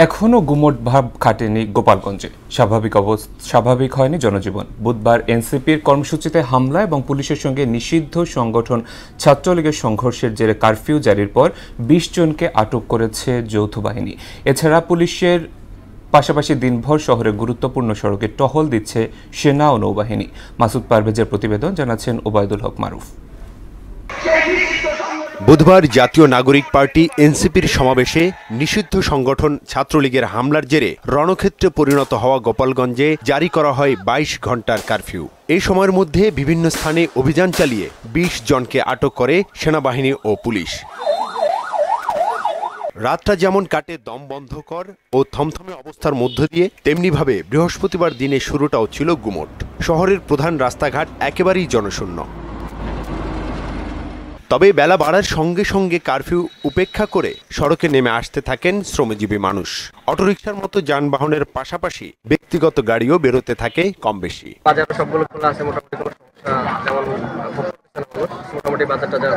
এখনও গুমোট ভাব খাটেনি গোপালগঞ্জে। স্বাভাবিক হয়নি জনজীবন। বুধবার এনসিপির কর্মসূচিতে হামলা এবং পুলিশের সঙ্গে নিষিদ্ধ সংগঠন ছাত্রলীগের সংঘর্ষের জেরে কারফিউ জারির পর ২০ জনকে আটক করেছে যৌথ বাহিনী। এছাড়া পুলিশের পাশাপাশি দিনভর শহরের গুরুত্বপূর্ণ সড়কে টহল দিচ্ছে সেনা ও নৌবাহিনী। মাসুদ পারভেজের প্রতিবেদন, জানাচ্ছেন ওবায়দুল হক মারুফ। বুধবার জাতীয় নাগরিক পার্টি এনসিপির সমাবেশে নিষিদ্ধ সংগঠন ছাত্রলীগের হামলার জেরে রণক্ষেত্রে পরিণত হওয়া গোপালগঞ্জে জারি করা হয় ২২ ঘণ্টার কারফিউ। এই সময়ের মধ্যে বিভিন্ন স্থানে অভিযান চালিয়ে ২০ জনকে আটক করে সেনাবাহিনী ও পুলিশ। রাতটা যেমন কাটে দমবন্ধকর ও থমথমে অবস্থার মধ্য দিয়ে, তেমনিভাবে বৃহস্পতিবার দিনে শুরুটাও ছিল গুমোট। শহরের প্রধান রাস্তাঘাট একেবারেই জনশূন্য। তবে বেলা বাড়ার সঙ্গে সঙ্গে কারফিউ উপেক্ষা করে সড়কে নেমে আসতে থাকেন শ্রমজীবী মানুষ। অটোরিকশার মতো যানবাহনের পাশাপাশি ব্যক্তিগত গাড়িও বেরোতে থাকে কম বেশি। বাজার সবগুলো খোলা আছে, মোটামুটি কোনো সমস্যা যেমন মোটামুটি বাজারটা যা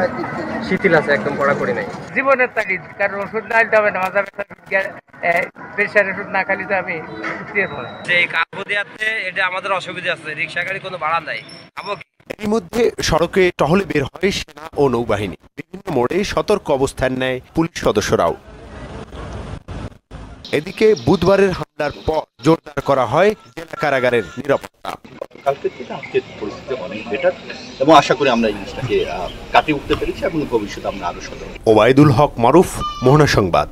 শিথিল আছে, একদম কড়াকড়ি নাই। জীবনের তাগিদ, কারণ ওষুধ না নিতে হবে না, প্রেশার ওষুধ না খালি তো আমি যে কাবু দিয়াতে এটা আমাদের অসুবিধা আছে, রিক্সা গাড়ি কোনো ভাড়া নাই। এর মধ্যে সড়কে টহলে বের হয় সেনা ও নৌবাহিনী। বিভিন্ন মোড়ে সতর্ক অবস্থান নেয় পুলিশ সদস্যরাও। এদিকে বুধবারের হামলার পর জোরদার করা হয় জেলা কারাগারের নিরাপত্তা। কালকের থেকে আজকের পরিস্থিতি অনেক বেটার এবং আশা করি আমরা এই জিনিসটাকে কাটিয়ে উঠতে পেরেছি এবং ভবিষ্যতে আমরা আরো সতর্ক। ওবায়দুল হক মারুফ, মোহনা সংবাদ।